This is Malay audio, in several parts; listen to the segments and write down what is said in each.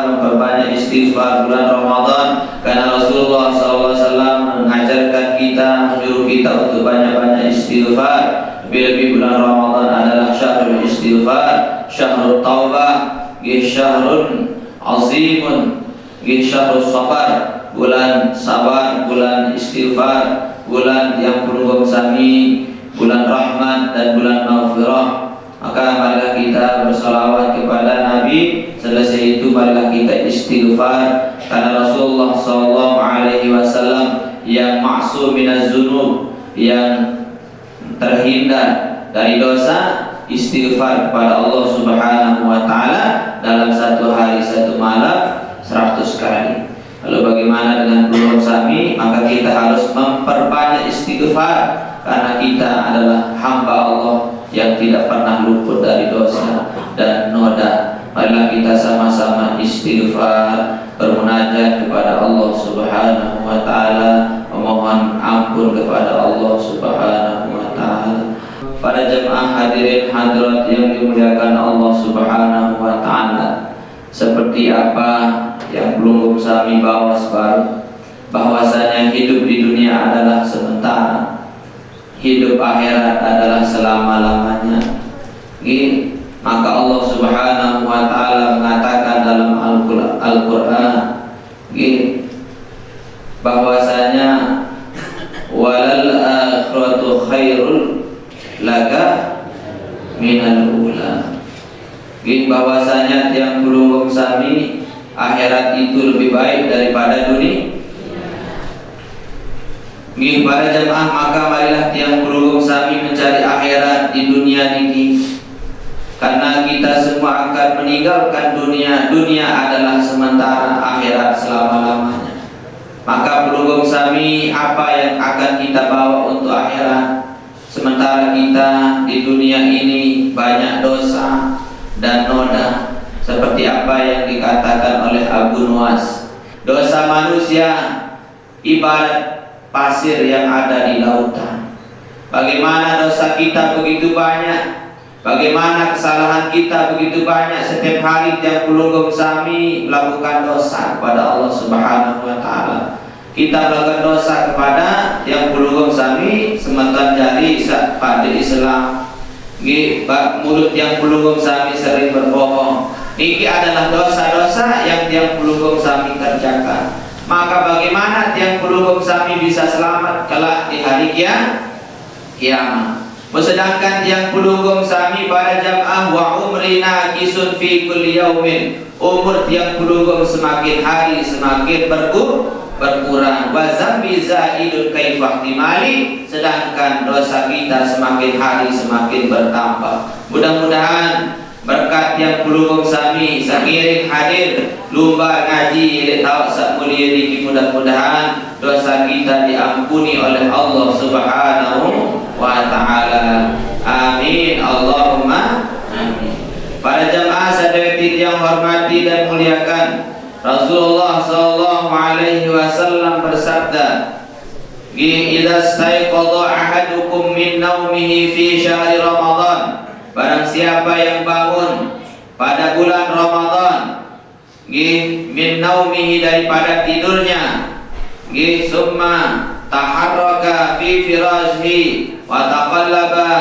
Memperbanyak istighfar bulan Ramadan, karena Rasulullah SAW mengajarkan kita, menyuruh kita untuk banyak-banyak istighfar. Lebih-lebih bulan Ramadan adalah syahrul istighfar, syahrul taubah, syahrun azimun, syahrul sabar, bulan sabar, bulan istighfar, bulan yang penuh sami, bulan rahmat dan bulan maghfirah. Maka marilah kita bersalawat kepada Nabi. Selesai itu marilah kita istighfar, karena Rasulullah SAW yang maksum minaz dzunub, yang terhindar dari dosa, istighfar kepada Allah Subhanahu wa taala dalam satu hari satu malam 100 kali. Lalu bagaimana dengan bulan sami? Maka kita harus memperbanyak istighfar, karena kita adalah hamba Allah yang tidak pernah luput dari dosa dan noda. Marilah kita sama-sama istighfar, bermunajat kepada Allah Subhanahu wa taala, memohon ampun kepada Allah Subhanahu wa taala. Para jemaah hadirin hadirat yang dimuliakan Allah Subhanahu wa taala, seperti apa yang belum kami bahas baru, bahwasanya hidup di dunia adalah sementara, hidup akhirat adalah selama-lamanya. Maka Allah Subhanahu wa taala mengatakan dalam Al-Qur'an bahwasanya walal akhiratu khairul laka minal ula. Bahwasanya tiang bulung sami, akhirat itu lebih baik daripada dunia. Para jemaah, maka marilah tiang bulung sami mencari akhirat di dunia ini, karena kita semua akan meninggalkan dunia. Dunia adalah sementara, akhirat selama-lamanya. Maka bulung sami, apa yang akan kita bawa untuk akhirat? Sementara kita di dunia ini banyak dosa dan noda, seperti apa yang dikatakan oleh Abu Nuwas. Dosa manusia ibarat pasir yang ada di lautan. Bagaimana dosa kita begitu banyak, bagaimana kesalahan kita begitu banyak. Setiap hari tiap puluh sami melakukan dosa kepada Allah Subhanahu wa taala. Kita melakukan dosa kepada tiap puluh sami semeton jari pada Islam. Mulut yang puluh sami sering berbohong. Ini adalah dosa-dosa yang tiap puluh sami kerjakan. Maka bagaimana tiang puluh sami bisa selamat kelak di hari kiamat? Sedangkan tiang puluh sami pada jamaah wa umrina kisun fi kulli yaumin, umur tiang puluh semakin hari semakin berkurang. Wa zambi zaidun kaifah timali, sedangkan dosa kita semakin hari semakin bertambah. Mudah-mudahan berkat yang puluh sami sakiring hadir lumba ngaji tahu sak mulia niki, mudah-mudahan dosa kita diampuni oleh Allah Subhanahu wa taala. Amin, Allahumma amin. Para jamaah sadayati yang hormati dan muliakan, Rasulullah sallallahu alaihi wasallam bersabda, "Idza staiqadha ahadukum min naumihi fi syahri Ramadan." Barang siapa yang bangun pada bulan Ramadan, min naumihi daripada tidurnya, summa taharraka fi firashihi wa taqallaba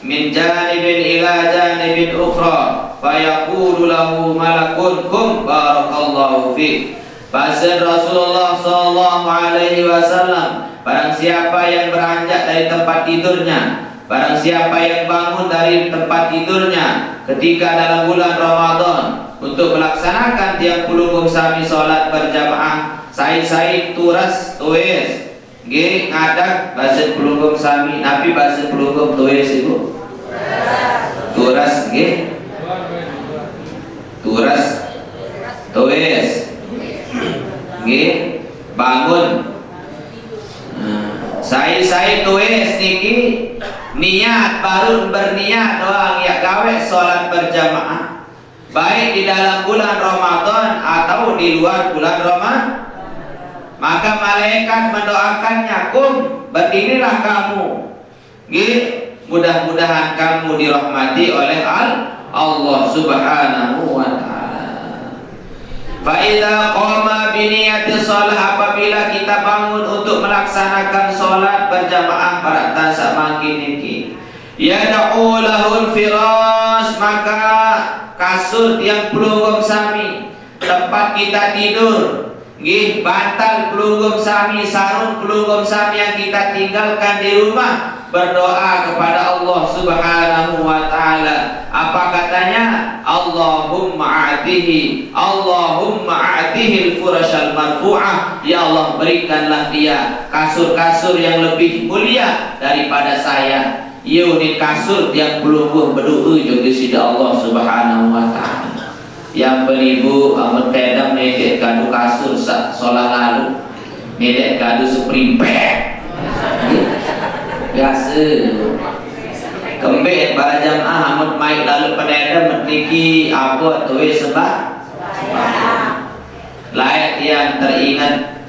min janibin ila janibin ukhra, fayaqulu lahu malakun kum barakallahu fi. Pasal Rasulullah sallallahu alaihi wasallam, barang siapa yang beranjak dari tempat tidurnya, barang siapa yang bangun dari tempat tidurnya ketika dalam bulan Ramadan untuk melaksanakan tiang puluh sami sholat berjamaah, sai turas tuis ngadak bahasa puluh sami, nabi bahasa puluh tuis ibu turas turas tuis bangun Saya tulis niki niat baru berniat doang ya gawe sholat berjamaah, baik di dalam bulan Ramadan atau di luar bulan Ramadan. Maka malaikat mendoakannya, kum berdirilah kamu, mudah-mudahan kamu dirahmati oleh Allah Subhanahu wa ta'ala. Fa idza qama bi niyati shalah, apabila kita bangun untuk melaksanakan salat berjamaah pada tansah mangkin niki, yad'u lahul firash, maka kasur yang pelunggum sami, tempat kita tidur, bantal pelunggum sami, sarung pelunggum sami yang kita tinggalkan di rumah, berdoa kepada Allah Subhanahu wa ta'ala. Apa katanya? Allahumma a'tihi al-furashal marfu'ah, ya Allah berikanlah dia kasur-kasur yang lebih mulia daripada saya. Ini kasur yang pelungguh berdoa juga sida Allah Subhanahu wa ta'ala. Yang beribu amat tedam nedek kadu kasur solah lalu, nedek kadu seprimpek biasa kembet para jamaah amat maik lalu pededam metiki apa tuwe sebab layak yang teringat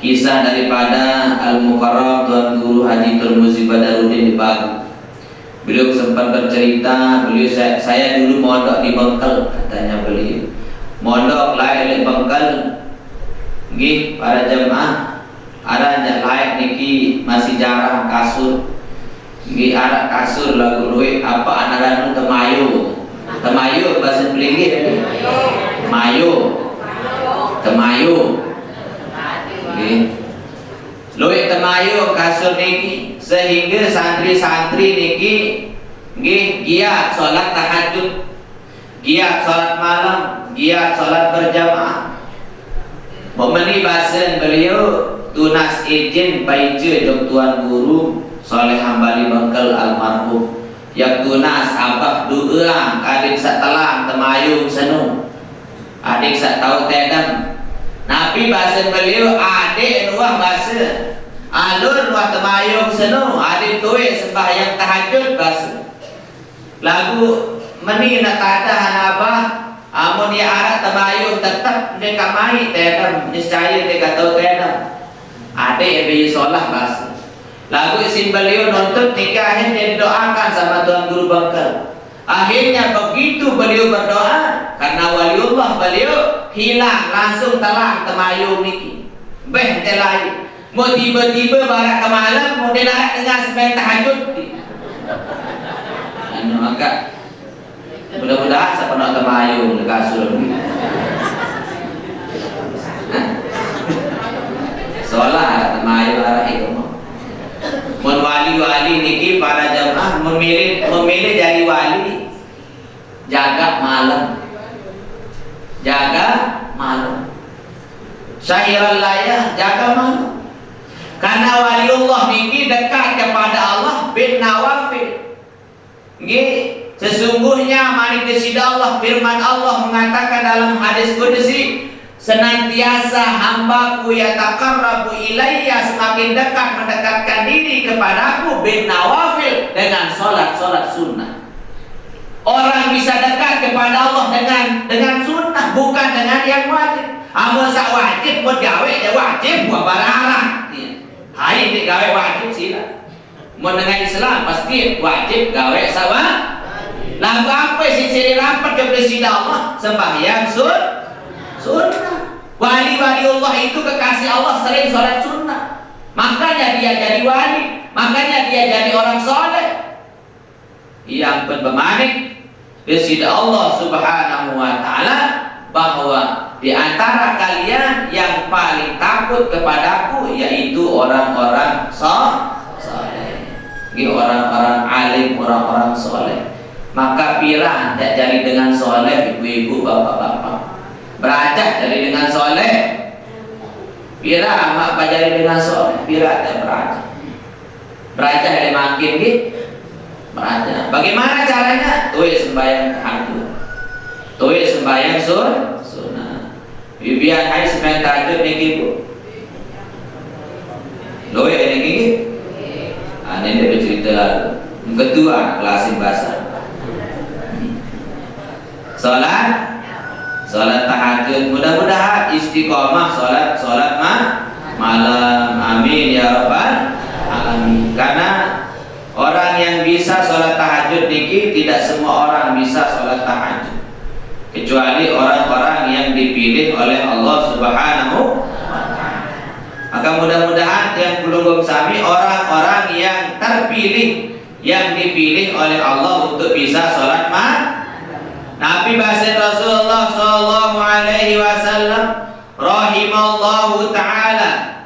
kisah daripada Al-Mukarram Tuan Guru Haji Turmuzi Badaruddin di Pagu. Beliau sempat bercerita, saya dulu mondok di Bengkel, katanya beliau. Mondok layak di Bengkel, para jemaah ada layak niki masih jarang kasur. Ada kasur lagu luwe apa anaran temayo. Temayo bahasa Belinggit. Temayo. Luwe temayo kasur niki sehingga santri-santri niki giat sholat tahajud, giat sholat malam, giat sholat berjamaah. Memeni bahasan beliau tunas izin baije jong Tuan Guru Soleh Hambali Bengkel almarhum, yang tunas abah dueang adik satelang temayung senu, adik sak tahu tedam. Nabi bahasan beliau adik nuah bahasa alur nuah temayung senu, adik tuwe sembahyang tahajud bahasa lagu meni nak tada hanabah amun ya arak temayung tetap mereka mai tedam niscaya mereka tahu tedam adik yang sholat bahasa lagu isim beliau nonton nikahin dia didoakan sama Tuan Guru Bengkel. Akhirnya begitu beliau berdoa, karena waliullah beliau hilang langsung telang temayung niki beh telai mau tiba-tiba barak ke malam mau dilarak dengan sembahyang tahajud. Maka mudah-mudahan saya pernah temayung di kasur sholat temayung arah itu mun wali-wali niki para jamaah memilih jadi wali jaga malam syahiral layah jaga malam, karena waliullah niki dekat kepada Allah bin nawafil. Sesungguhnya manik sida Allah, firman Allah mengatakan dalam hadis qudsi, senantiasa hambaku yataqarrabu ilayya, semakin dekat mendekatkan diri kepadaku bin nawafil, dengan sholat sunnah. Orang bisa dekat kepada Allah dengan sunnah, bukan dengan yang wajib. Amun sak wajib mau gawe ya wajib buat barang. Hai di gawe wajib sila. Mau dengan Islam pasti wajib gawe sama. Lagu apa sih rapat ke presiden Allah sembahyang sunnah. Wali-wali Allah itu kekasih Allah sering sholat sunnah, makanya dia jadi wali, makanya dia jadi orang soleh. Yang pemanik presiden Allah Subhanahu wa ta'ala bahwa di antara kalian yang paling takut kepadaku yaitu orang-orang soleh, orang-orang alim, orang-orang soleh. Maka pirah tidak jadi dengan soleh, ibu-ibu, bapak-bapak. Berajak jadi dengan soleh. Pirah mak bajari dengan soleh, pirah tidak berajak. Berajak dari makin berajak. Bagaimana caranya? Tuh sembahyang tahajud, tuh sembahyang sunnah. Bibian hai sembahyang tahajud niki bu. Loe niki ini bercerita lalu. Ketua kelas bahasa. Salat tahajud, mudah-mudahan istiqomah salat malam. Amin ya rabbal alamin. Karena orang yang bisa salat tahajud niki tidak semua orang bisa salat tahajud, kecuali orang-orang yang dipilih oleh Allah Subhanahu wa ta'ala. Maka mudah-mudahan yang belum sami orang-orang yang terpilih, yang dipilih oleh Allah untuk bisa salat malam. Nabi bahasa Rasulullah sallallahu alaihi wasallam, rahimallahu ta'ala,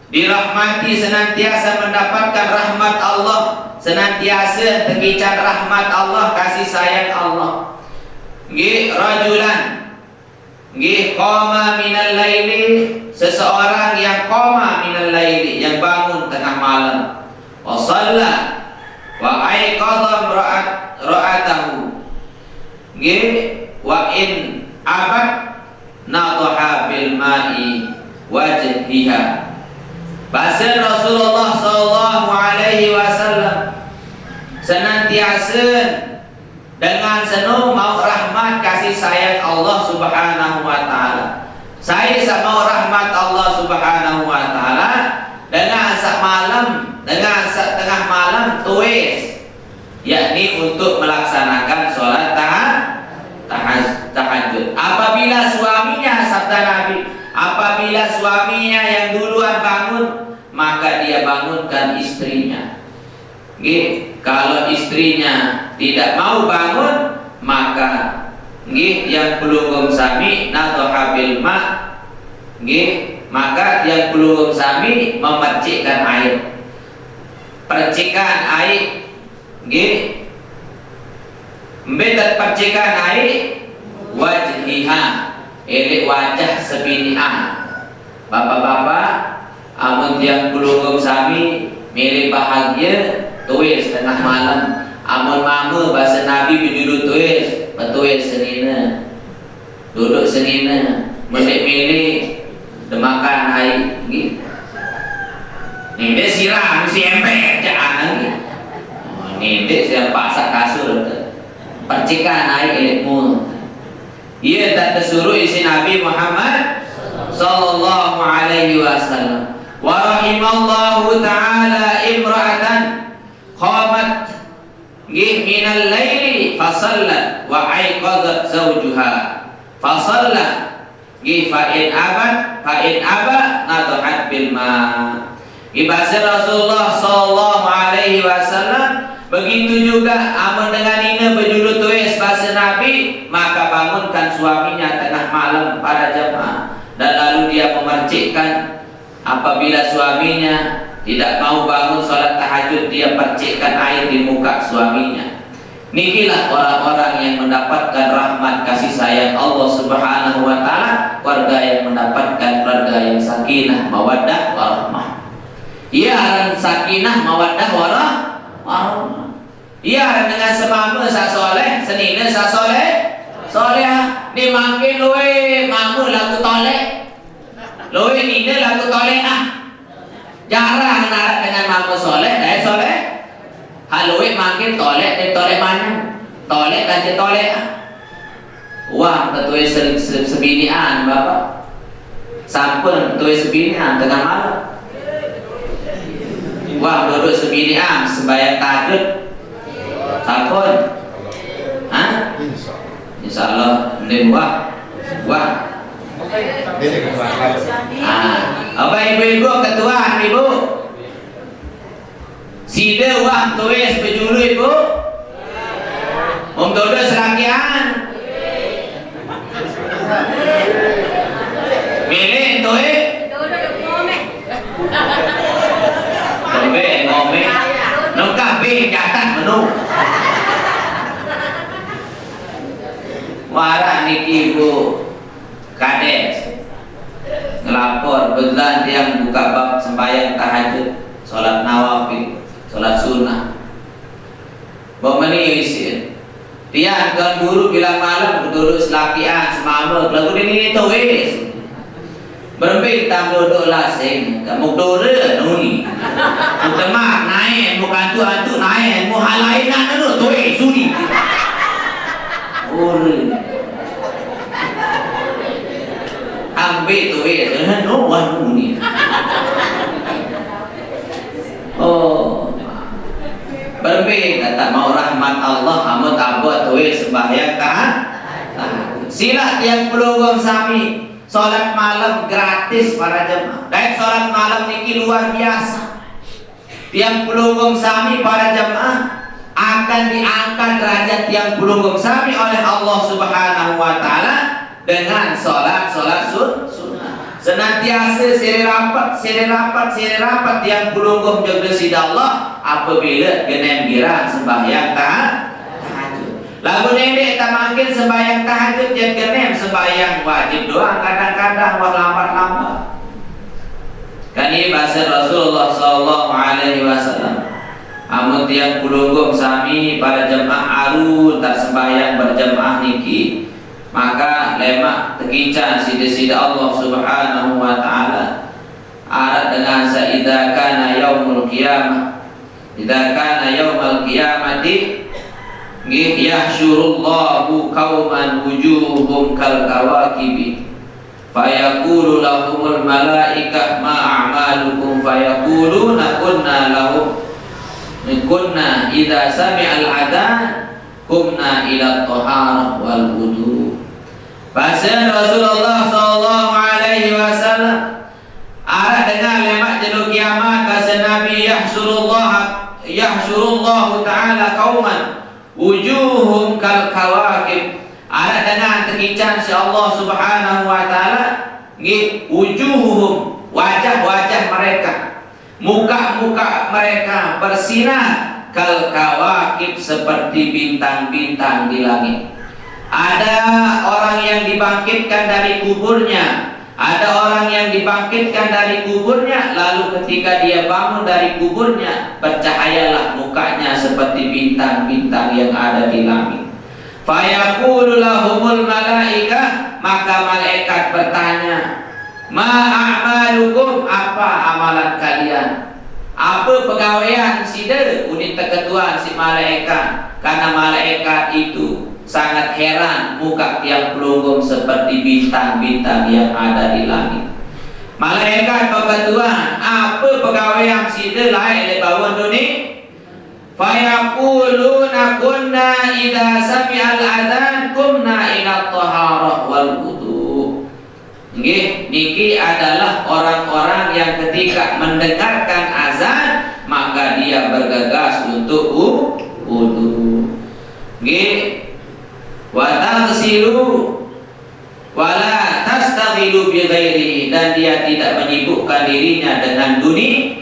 dirahmati, senantiasa mendapatkan rahmat Allah, senantiasa tegican rahmat Allah, kasih sayang Allah. Nggih rajulan, nggih qama minal laili, seseorang yang qama minal laili, yang bangun tengah malam, wa shalla wa aiqadha ra'atahu, nggih wa in abad nadha bil ma'i wajhiha. Bahasa Rasulullah sallallahu alaihi wasallam, senantiasa dengan senuh mau rahmat kasih sayang Allah Subhanahu wa ta'ala. Saya mau rahmat Allah Subhanahu wa ta'ala dengan sak malam, dengan sak tengah malam tuis, yakni untuk melaksanakan sholat tahajud. Apabila suaminya, sabda Nabi, apabila suaminya yang duluan bangun, maka dia bangunkan istrinya. Kalau istrinya tidak mau bangun, maka yang belum sami nadha bil ma, maka yang belum sami memercikkan air. Percikan air, membetat percikan air wajhiha, elek wajah sebinian. Bapak-bapak, amun yang belum sami milih bahagia tuis tengah malam. Amun mama bahasa Nabi berjudul tuis, betuis senina, duduk senina, milih demakan air. Ini dia siram si ember jangan. Ini dia siap pasak kasur, percikan air ilmu. Ia tak tersuruh isi Nabi Muhammad sallallahu alaihi wasallam. Wa rahimallahu ta'ala imra'atan qamat minal laili fasallat wa aiqadat zawjuha fasallat fa in aba nadhat bil ma. Bahasa Rasulullah sallallahu alaihi wasallam, begitu juga amun dengan ini berjudul tuis bahasa Nabi, maka bangunkan suaminya tengah malam pada jamaah, dan lalu dia memercikkan. Apabila suaminya tidak mau bangun salat tahajud, dia percikkan air di muka suaminya. Nikilah orang-orang yang mendapatkan rahmat kasih sayang Allah Subhanahu wa ta'ala, keluarga yang mendapatkan keluarga yang sakinah mawaddah warahmah. Ia sakinah mawaddah warahmah. Ia dengan semama sa soleh, senina sa soleh dimakin luwe mamu lagu tolek, luwe nina lagu tolek jarang narak dengan mamu soleh, haluwe makin tolek mana tolek dan tolek wah betul sebinian bapak, sampun betul sebinian tengah malam, wah duduk sebinian sembahyang tahajud sampun, insyaallah ini wah apa ibu-ibu ketuaan ibu sida wah tuis bejulu ibu dodo serakian milih tuis ngome nukah bing jatah menu warah niki ibu kades ngelapor betulan yang buka bab sembahyang tahajud, sholat nawafil, sholat sunnah. Bomeni isi dia kan guru bilang malam duduk selakian semama lagu ini tuis berempit tam duduk lasing kamu dore nuni utemak naik mau kantu-kantu naik mau hal lain nak tu suri ambil tu no one ni berbeda kata mau rahmat Allah kamu tabut tu sembahyang tahan sila yang pelugum sami sholat malam gratis para jemaah dan sholat malam niki luar biasa. Tiang pelugum sami para jemaah akan diangkat derajat tiang pelugum sami oleh Allah Subhanahu wa taala dengan sholat sunnah. Senantiasa siri rapat tiang pelugum jaga sida Allah apabila genembirang sembahyang tahajud. Lagu nenek tak makin sembahyang tahajud yang genem sembahyang wajib doang kadang-kadang wah lambat-lambat. Kani bahasa Rasulullah sallallahu alaihi wasallam. Amun tiang pelugum sami para jemaah arun tak sembahyang berjemaah niki, maka lemak tekican sida-sida Allah Subhanahu wa taala. Arat dengan saida kana yaumul qiyamah. Idza kana yaumul qiyamati yahsyurullahu qauman wujuhum kal kawakibi. Fayaqulu lahumul malaikah ma a'malukum fayaquluna kunna idza sami'al adzan qumna ila taharah wal wudu. Bahasa Rasulullah sallallahu alaihi wasallam arah dengar lemak jenuh kiamat bahasa Nabi yahsyurullahu ta'ala qauman wujuhum kal kawakib. Ada dengan tekican si Allah Subhanahu wa taala wujuhum wajah-wajah mereka, muka-muka mereka bersinar kal kawakib seperti bintang-bintang di langit. Ada orang yang dibangkitkan dari kuburnya, ada orang yang dibangkitkan dari kuburnya, lalu ketika dia bangun dari kuburnya bercahayalah mukanya seperti bintang-bintang yang ada di langit. Fayaqulu lahumul malaikah, maka malaikat bertanya, ma a'malukum, apa amalan kalian? Apa pegawaian sida? Unit keketuan si malaikat. Karena malaikat itu sangat heran muka tiang pelugum seperti bintang-bintang yang ada di langit. Malaikat berketuan, apa pegawaian sida lain di bawah dunia? Fayaquluna kunna idza sami'al adzan kumna ila taharah wal wudu. Niki adalah orang-orang yang ketika mendengarkan azan maka dia bergegas untuk wudu. Wa taghsilu wala tastaghilu bi ghairihi, dan dia tidak menyibukkan dirinya dengan dunia.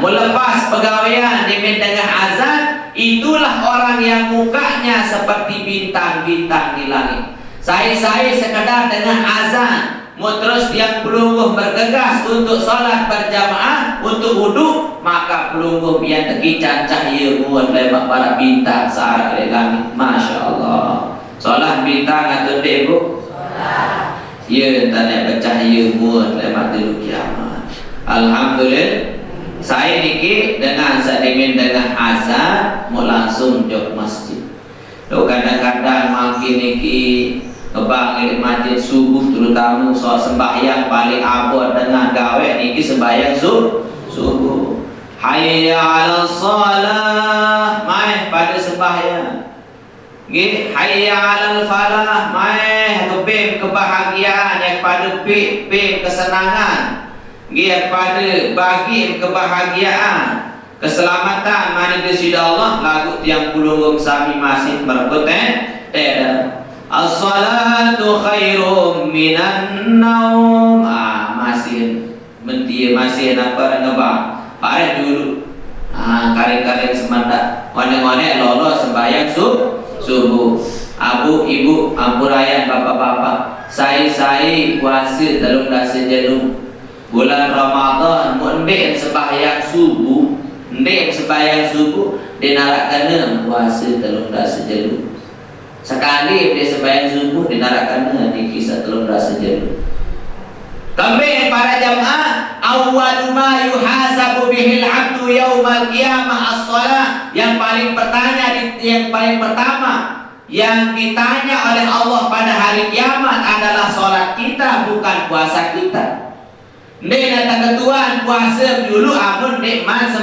Melepas pegawaian demi dengan azan, itulah orang yang mukanya seperti bintang-bintang di langit. Saya sekedar dengan azan, mau terus tiang pelungguh bergegas untuk sholat berjamaah, untuk wudu, maka pelungguh yang tekican cahaya muat lemak para bintang searah ke langit. Masya Allah. Sholat bintang atau ibu? Sholat. Ya, tanya bercahaya muat lemak dulu kiamat. Alhamdulillah. Saya niki dengan sadimin dengan azan mau langsung jog masjid. Lo kadang-kadang makin niki kebang di masjid subuh, terutama soal sembahyang paling abot dengan gawe niki sembahyang subuh. Hayya 'alal shalah, mai pada sembahyang. Nggih, hayya 'alal falah, mai kebahagiaan yang pada kesenangan. Dia pada bagi kebahagiaan, keselamatan mana disida Allah lagu tiang pulung sami masih berpoten. As-salatu khairum minan naum. Masih mentia masih apa ngebang. Pare dulu. Kare-kare semanda. Wane-wane lolo sembahyang subuh. Abu, ibu, ampurayan bapak-bapak. Saya puasa dalam dasa jenuh. Bulan Ramadan mendek sembahyang subuh, dinarakan puasa telung dasa jenuh. Sekali dia sembahyang subuh dinarakan di kisah telung dasa jenuh. Kami para jamaah, awwalu ma yuhasabu bihil 'abdu yaumal qiyamah as-shalah. Yang paling pertama yang ditanya oleh Allah pada hari kiamat adalah salat kita, bukan puasa kita. Ndek datang ketuan puasa dulu, amun ndek man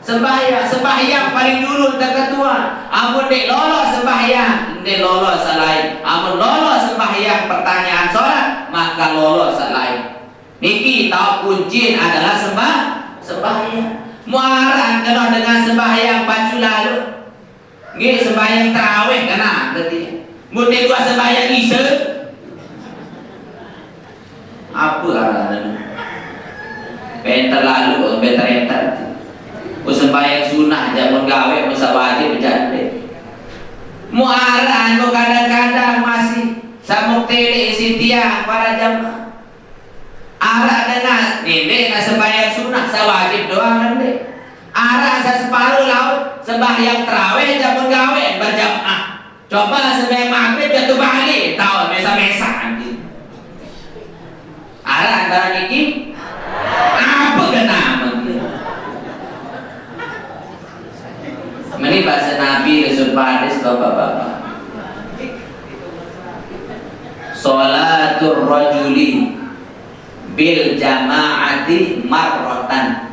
sembahyang paling dulu ketuan. Amun ndek lolos sembahyang, ndek lolos selain. Amun lolos sembahyang pertanyaan salat, maka lolos selain. Niki tahu kunci adalah sembahyang. Muaran kalau dengan sembahyang baju lalu, nggih sembahyang tarawih kena berarti. Mun dua sembahyang isya, apa arahnya? Bentar lalu, bentar. Sembahyang sunnah jamun gawe masa wajib berjande. Muaran kok kadang-kadang masih samuk tele isi tiang para jamaah. Arah dengan ini nak sembahyang sunnah sawajib doang kan deh. Arah separuh laut sembahyang tarawih jamun gawe berjamaah. Coba sembahyang maghrib jatuh balik tahu mesa-mesa nanti. Arah antara niki apa kenapa? Ini bahasa Nabi Rasul Paris bapak-bapak. Sholatul rajuli bil jama'ati marrotan.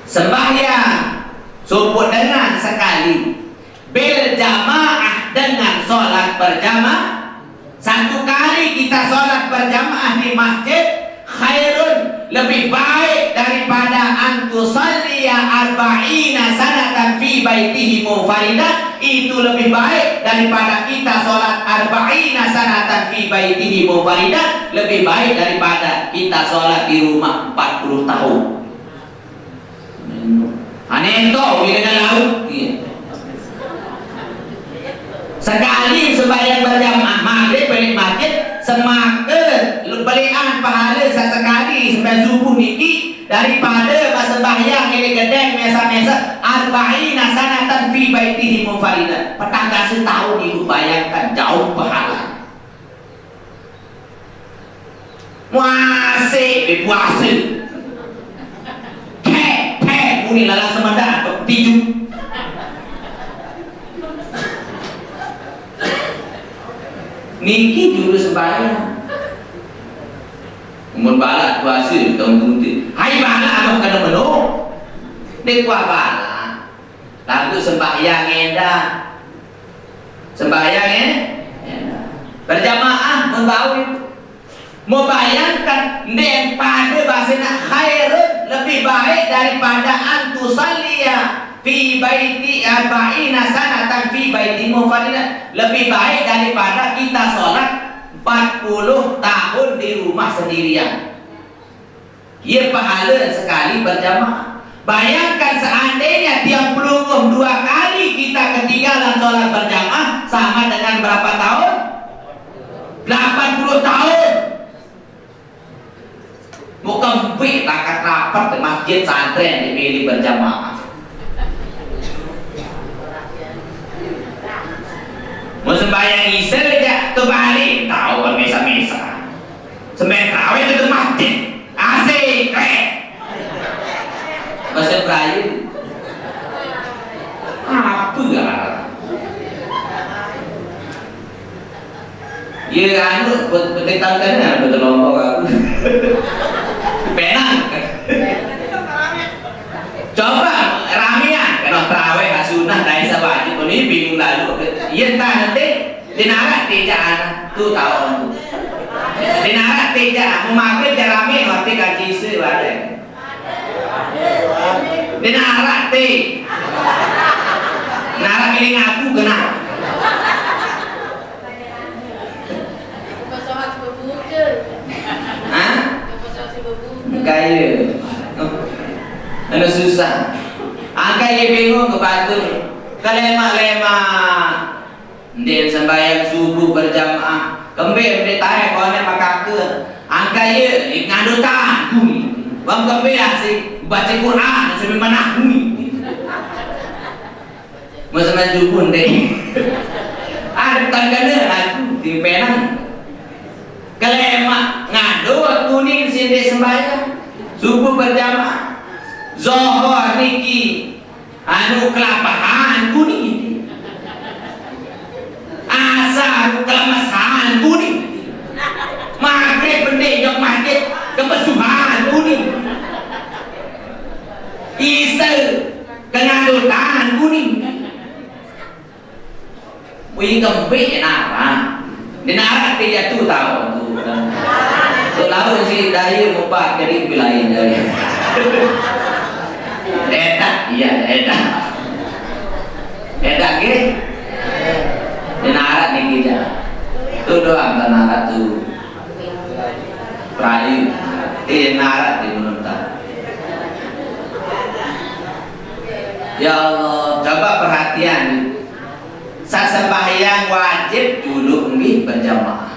Sembahyang subuh dengan sekali, bil jamaah dengan sholat berjamaah. Satu kali kita sholat berjamaah di masjid khairun, lebih baik daripada antusalliya arba'ina sanatan fi baitihi munfaridan. Itu lebih baik daripada kita sholat arba'ina sanatan fi baitihi munfaridan. Lebih baik daripada kita sholat di rumah 40 tahun. Aneh itu dengan laut. Sekali sembahyang berjamaah maghrib balik masjid semakin belian pahala sesekali sembahyang subuh niki daripada sembahyang ini gedeng mesa-mesa arba'ina sanatan fi baitihi munfaridan. Petangga setahun itu bayangkan jauh pahala. Muasik dipuasa. Teh muni lalang semada tiju. Niki dulu sembahyang. Mun bala puasa tahun bunti. Hai bala abah kada meno. Nek kuah bala. Lalu sembahyang endah. Sembahyang endah. Berjamaah membawin. Mau bayangkan nek pada bahasana khairun, lebih baik daripada antusalliya fi baiti arba'ina sanatan fi baiti munfaridan. Lebih baik daripada kita sholat 40 tahun di rumah sendirian. Ia pahala sekali berjamaah. Bayangkan seandainya tiap pelungguh 2 kali kita ketinggalan sholat berjamaah, sama dengan berapa tahun? 80 tahun. Bukan pi takat rapat di masjid santren dipilih berjamaah. Mau sembahyang isya aja tuh balik tahu kan mesa-mesa. Sembahyang tarawih itu masjid asik bahasa Melayu apa gak? Ya anu bertentang-tentang betul lombok aku. Penang. Coba ramean kalau tarawih sunah dari sawajib ini bingung lalu. Iya entah nanti dinarak tejaan tu tahu. Dinarak tejaan memakai jarame waktu kaji sewade. Dinarak te. Narak ini ngaku kena. Hah? Kaya. Anu susah. Angka ye bingung kebatur. Kalema-lema. Ndek sembahyang subuh berjamaah. Kembe tarik kone makake. Angka ye ngadutan. Bang kembe asik baca Quran sampai mana masa maju pun deh. Ada tangganya aku di Penang. Kalema ngadu subuh berjamaah. Zuhur niki anu kelapahan kuning. Asar kelemasan kuning. Maghrib bende jok masjid kepesuhan kuning. Isya kengadutan kuning. Wih kembik nara. Di nara dia tu tahu tu. So lalu si daya mupat jadi bilain dari. Edak, iya edak. Edak ke? Di nara ni kita. Tu doang nara tu. Perayu. Di nara di menentang. Ya Allah, coba perhatian. Sasembahyang wajib dulu nggih berjamaah.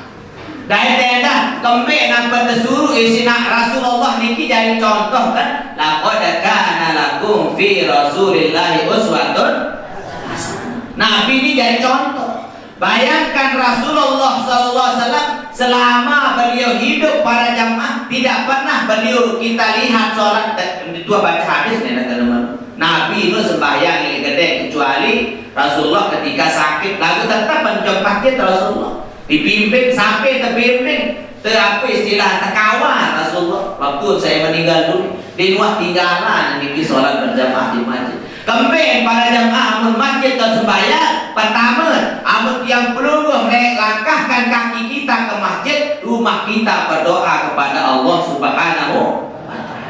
Dai tenda kembe nampak tersuruh isina Rasulullah niki jadi contoh kan. Laqad kana lakum fi Rasulillahi uswatun hasanah. Nabi ini jadi contoh. Bayangkan Rasulullah SAW selama beliau hidup para jamaah tidak pernah beliau kita lihat sholat dua baca hadis nih teman-teman. Nabi itu sembahyang yang gede kecuali Rasulullah ketika sakit lalu tetap mencoba Rasulullah dipimpin sampai terbimbing apa istilah tekawan Rasulullah waktu saya meninggal dulu di luar tinggalan ini sholat berjamaah di masjid. Kembali para jamaah amun masjid dan sembahyang pertama amun yang perlu melangkahkan kaki kita ke masjid rumah kita berdoa kepada Allah Subhanahu wa ta'ala.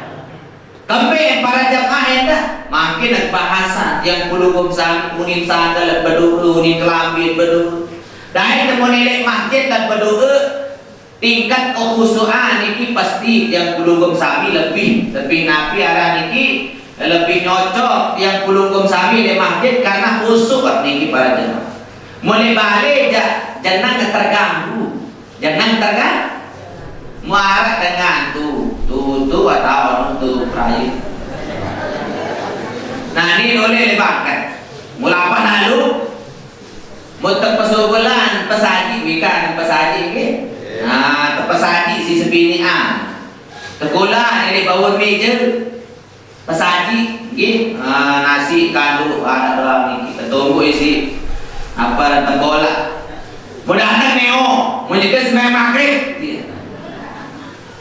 Kembali para jamaah hendak makin bahasa yang belum sami unin sandal berdoa unin kelambi berdoa dari temu nilai masjid dan berdoa tingkat kekhusyuan ini pasti yang belum sami lebih nabi arah niki lebih nyocok yang belum sami di masjid karena khusyuk niki para jemaah. Mulai balik jangan terganggu, jangan terganggu. Muarah dengan tu atau tu perayu. Nah ini boleh lebakan. Mula apa lalu? Mutak pesubulan pesaji wikan pesaji ke? Nah pesaji si sebinian. Tekulah ini bawah meja. Pesaji, nasi kandu ada dalam ini. Kita tunggu isi apa tengkolak. Mudah-mudahan neo, menjaga sembahyang maghrib.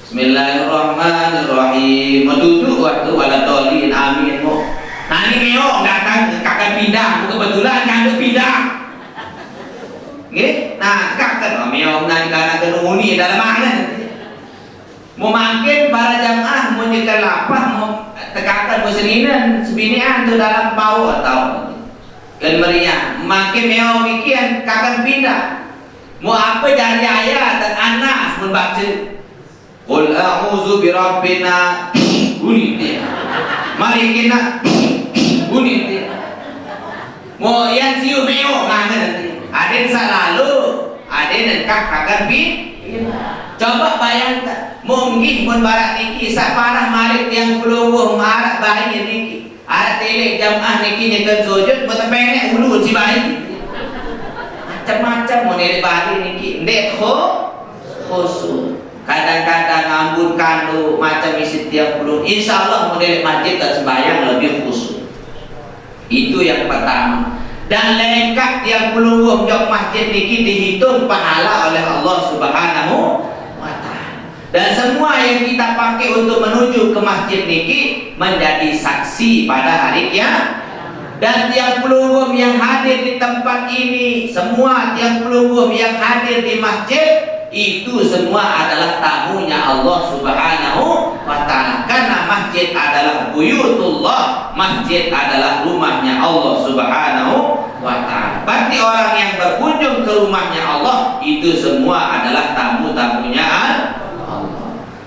Bismillahirrahmanirrahim. Duduk waktu wala dolin amin mo. Nah ini neo datang kakak pindah, kebetulan kandu pindah. Nggih, nah kakak neo nanti karena kenuni dalam mana? Mau makin para jamaah mau nyekel lapah mau tekakan muslimin sebinian tu dalam bau atau kan meriah makin meo mikian kakak pindah mau apa dari ayat dan anas membaca qul a'udzu birabbina bunyi dia mari kita bunyi dia mau yang siu meo mana nanti ada selalu ada nengkak kakak pindah. Coba bayangkan, mungkin mun barak niki saparah malik yang pelungguh marak bayi niki, ada telek jamaah niki nyekel sujud, betepenek ulu si bayi. Macam-macam mun dari bayi niki, ndek khusyuk. Kadang-kadang ngambun kandu macam isi tiap pelung. Insya Allah model masjid dan sembahyang lebih khusyuk. Itu yang pertama. Dan lengkap yang pelungguh jok masjid niki dihitung pahala oleh Allah Subhanahu. Dan semua yang kita pakai untuk menuju ke masjid niki menjadi saksi pada hari kiamat. Dan tiang pelungguh yang hadir di tempat ini, semua tiang pelungguh yang hadir di masjid itu semua adalah tamunya Allah Subhanahu wa ta'ala. Karena masjid adalah buyutullah, masjid adalah rumahnya Allah Subhanahu wa ta'ala. Berarti orang yang berkunjung ke rumahnya Allah itu semua adalah tamu-tamunya Allah.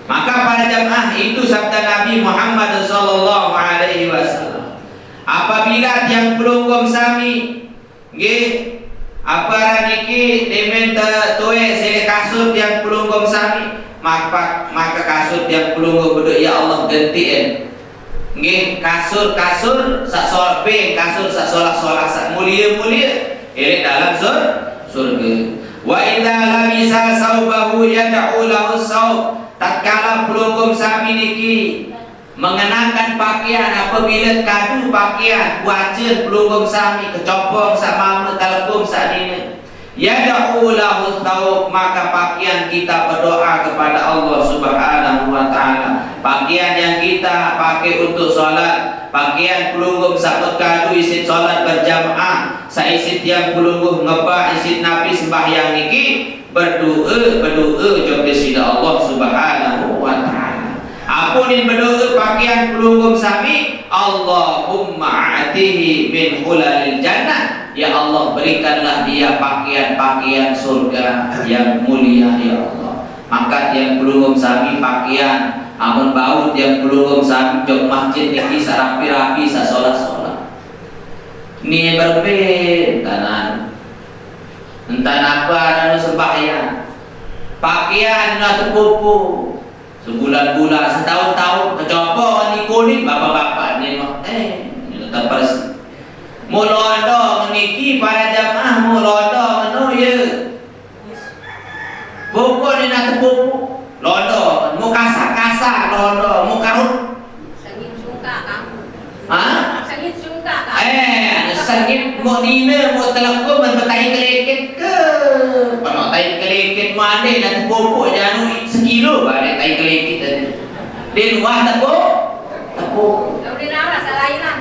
Maka para jamaah itu sabda Nabi Muhammad sallallahu alaihi wasallam. Apabila tiang pelungguh sami nggih apa niki diminta tuwe sele kasut yang pelungguh sami maka kasut yang pelungguh berdoa ya Allah gantiin nggih kasur sak sorbe kasur sak solah sak mulia ini dalam surga. Wa idza labisa saubahu yad'u lahu saub tatkala pelungguh sami niki mengenakan pakaian apabila kadu pakaian wajen pelunggung sami kecopong sama telekom sadina yad'u lahu thawb, maka pakaian kita berdoa kepada Allah Subhanahu wa taala. Pakaian yang kita pakai untuk solat, pakaian pelunggung sabut kadu isit solat berjamaah, saisit yang pelunggung ngebak isit nabi sembahyang niki berdoa joge sida Allah Subhanahu wa taala. Apunin berdoa pakaian pelunggung sami, Allahumma atihi min hulalil jannah, ya Allah berikanlah dia pakaian-pakaian surga yang mulia ya Allah. Maka yang pelunggung sami pakaian amun baut yang pelunggung sami jok masjid niki sarapi-rapi sa solat-solat ni berbeda kanan entah apa anu sembahyang pakaian na terpupu sebulan-bulan setahun-tahun kecopo ni kulit bapak-bapak ni tetap bersih mulondo niki para jamaah mulondo meno ye pokok ni nak terpupu londo mu kasar-kasar londo mu karut sengit suka kamu sengit suka sengit mu dina mu telekuk bertai keleket ke panok tai keleket mu ade nak terpupu janu sekilo bare tai keleket tadi di luar tepuk di nara salainan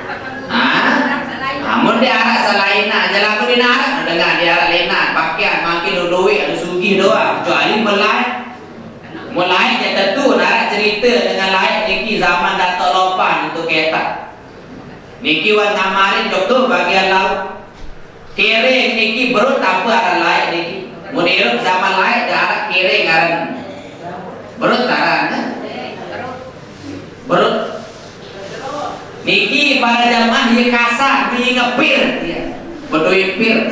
amun di arah salainan jalan tu di nara dengar di arah lainan pakaian makin duit ada sugi doa kecuali mulai je tentu nak cerita dengan lain niki zaman Dato' Lopan untuk kereta niki wan ngamarin doktor bagian laut kering niki berut apa arah lain niki muniruk zaman lain ke arah kering aran berut arah berut niki para jamaah dia kasar dia ngepir dia berdoi pir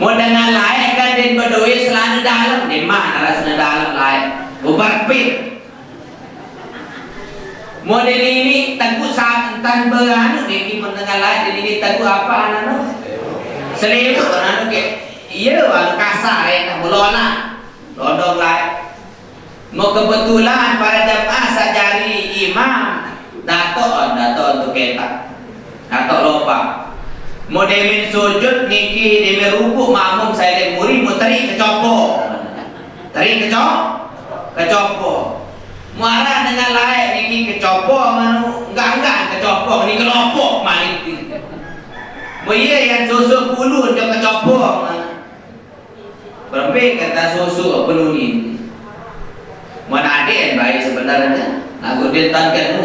mau dengan lain kan dan berdoi selana dalam di mana lah selana dalam lain bubar pir mau dan ini teguh santan beranu niki mendengar lain dan ini teguh apa anu seliru anu ke iya wang kasar tak melola lodong lain mau kebetulan para jamaah sajari imam Dato' untuk kita Dato' Lopa mau demin sujud niki demin rukuk makmum saya muri mau teri kecopo kecopo muara dengan lain niki kecopo manu enggak kecopo ni kelopok malik mau iya yang susu puluh je kecopo berapa kata susu penuh ni mana ada yang baik sebenarnya aku ditangkan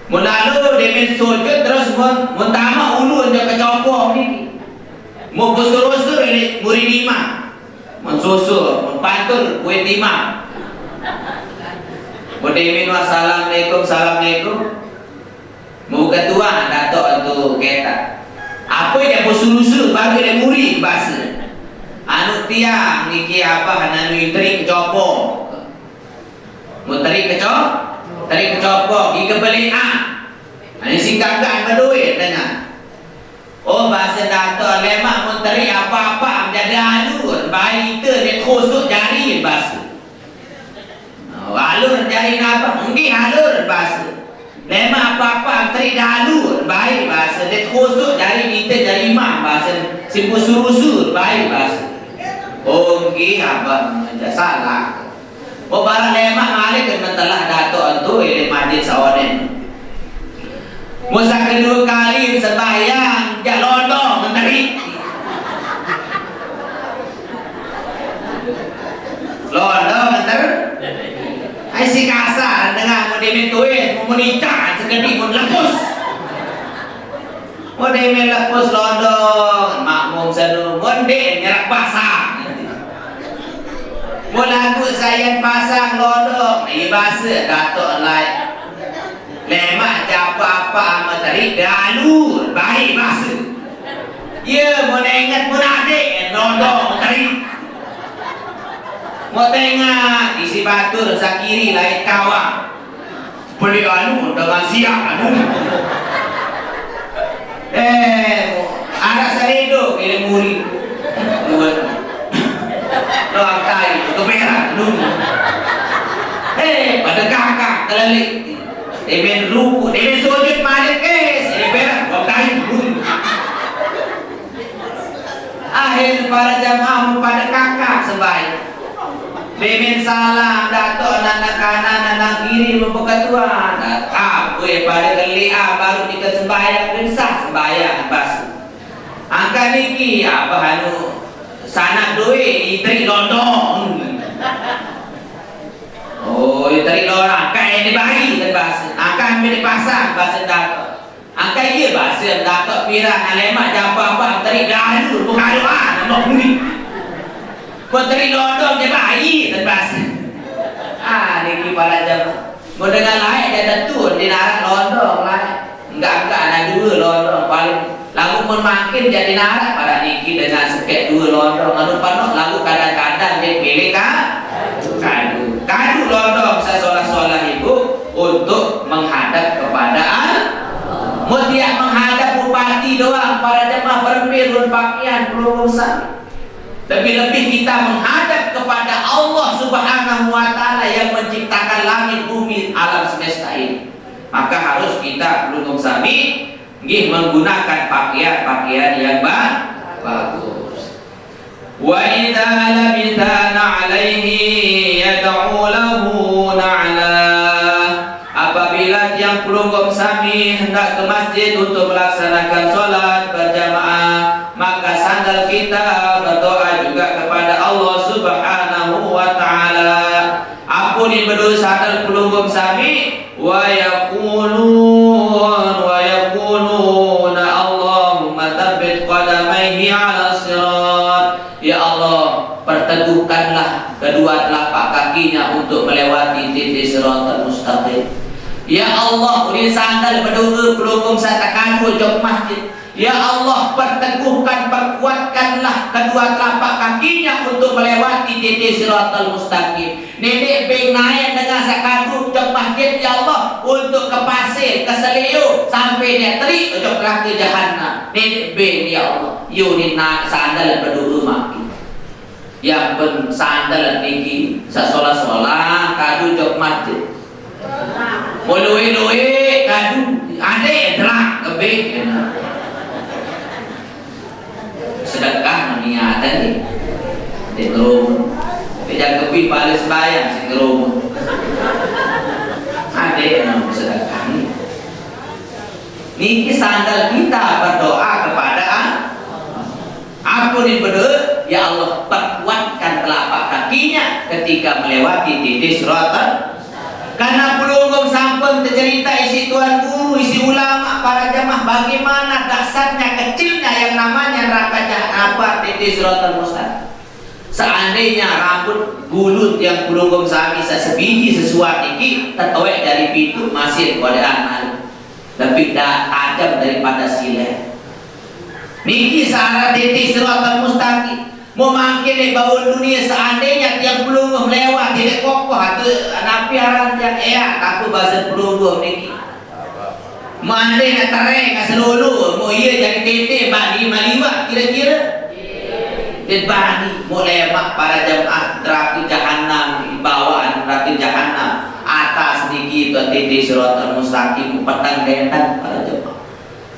mulalu demin sujud terus muntama ulu untuk kecopong ni mau bersurusur ini murid imam mensusur mempantul kuih imam mau demin wassalamualaikum assalamualaikum mau ketua Dato' untuk kita apa yang bersurusur baru dia murid bahasa anu tiang niki apa anu intrik kecopong mutari kecopok di kebelian ini singkatkan berduit dengan bahasa Dato' lemak mutari apa-apa menjadi alur bayi itu dia khusuk jari bahasa alur jari apa mungkin alur bahasa lemak apa-apa menteri alur bayi bahasa dia khusuk jari kita jari imam bahasa simpul surusur bayi bahasa mungkin apa salah barang lemak malik telah Dato' itu ini majlis sawanen musa kedua kali sembahyang jak londo menteri londo menteri ai si kasar dengan modem tuis mau menikah sekedik mau lepus modem lepus londo makmum senu modem nyerak basah mulaku saya pasang lodong ini bahasa Dato' lain lemak apa-apa materi galur baik bahasa ya mau ingat mau adik lodong materi mau tengah isi batur sakiri lain kawang beli anu dengan siap anu anak seredo kira murid lo angkai itu merah pada kakak kelelik. Demen ruku, demen sujud malik berak kau kain pun. Akhir para jamaah pada kakak sembahyang. Demen salam datuk anak kanan anak kiri membuka Tuhan. Apa pada kali baru kita sembahyang besar sembahyang pas. Angka niki apa anu sana duit itri londong. Oh, itri londong kayak di bayi terbahasa. Angka ambil di pasar bahasa datuk. Angka iya bahasa datuk pirang alemak apa teri garu bukan doa nak bumi. Putri londong dia bayi terbahasa. Niki para jam. Mau dengar lain dia tentu di narak londong lah. Enggak ada dua londong paling. Lagu pun makin jadi narak pada niki dengan seket dua londong. Lalu penuh lagu kadang-kadang dia pilih kadu londong sesolah-solah ibu untuk menghadap kepada Allah. Mau dia menghadap bupati doang para jemaah berpirun pakaian perusahaan. Lebih-lebih kita menghadap kepada Allah Subhanahu wa Ta'ala yang menciptakan langit bumi alam semesta ini. Maka harus kita belum sami menggunakan pakaian yang bagus. Wa idza labita alaihi yad'u lahu na'la. Apabila tiang pelunggup sami hendak ke masjid untuk melaksanakan solat berjamaah, maka sandal kita berdoa juga kepada Allah Subhanahu wa Ta'ala. Ampuni berdosa sandal pelunggup sami wa yaquluna Allahumma tsabbit qadamaihi 'ala sirat. Ya Allah, perteguhkanlah kedua telapak kakinya untuk melewati titik siratal mustaqim. Ya Allah, uri sandal berdoa pelunggup satakanu jok masjid. Ya Allah, perteguhkan, perkuatkanlah kedua telapak kakinya untuk melewati titik siratal mustaqim. Nenek beng naik dengan sakadu jok masjid ya Allah untuk ke pasir, ke seliu sampai dia terik jok neraka jahanam. Nenek beng ya Allah, yuni nak sandal berdoa makin. Yang pen sandal niki sasolah-solah kadu jok masjid. Boleh kadu ada terak kebek. Sedekah niatan ni di rumah tidak kepi paling sembahyang di rumah ada yang sedekah ni. Niki sandal kita berdoa kepada ampuni berdoa ya Allah, perkuatkan telapak kakinya ketika melewati titik siratal. Karena pelunggup sampun tercerita isi tuan guru, isi ulama, para jamaah bagaimana dasarnya kecilnya yang namanya neraka jahanam titik siratal mustaqim. Seandainya rambut gulut yang pelunggup sami sebiji sesuatu ini tertowek dari pintu masih keadaan lebih tajam daripada silet. Niki searah titik siratal mustaqim. Mau makin di bawah dunia seandainya tiang pelunggup lewat tidak kokoh atau napi arang yang aku bahasa pelunggup niki. Mandai nak tarik nak selulu mau iya jadi tete bani maliwat kira-kira. Dan bani mau lemak para jemaah neraka jahanam bawaan neraka jahanam atas niki itu tete siratal mustaqim petang dendan para jemaah.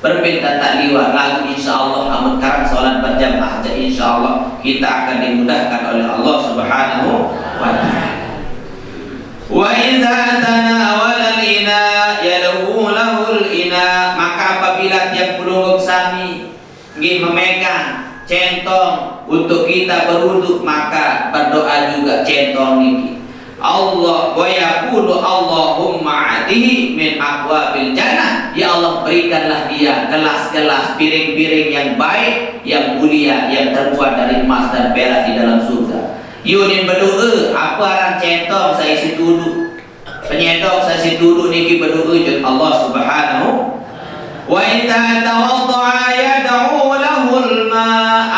Berbeda tak liwat lagu insyaallah amun karang salat berjamaah jadi insyaallah kita akan dimudahkan oleh Allah Subhanahu wa Ta'ala. Wa idza tanawala al-ina yad'u lahu al-ina. Maka apabila tiap pelunggup sami nggih memegang centong untuk kita berwudu maka berdoa juga centong niki. Allah wa yaqulu Allahumma atihi min aqwabil jannah. Ya Allah, berikanlah dia gelas-gelas piring-piring yang baik, yang mulia, yang terbuat dari emas dan perak di dalam surga. Yunin berdoa apa arang centong saya isi duduk. Penyentong saya isi duduk niki berdoa jeung Allah Subhanahu wa idza tawaddaa yad'u lahul ma.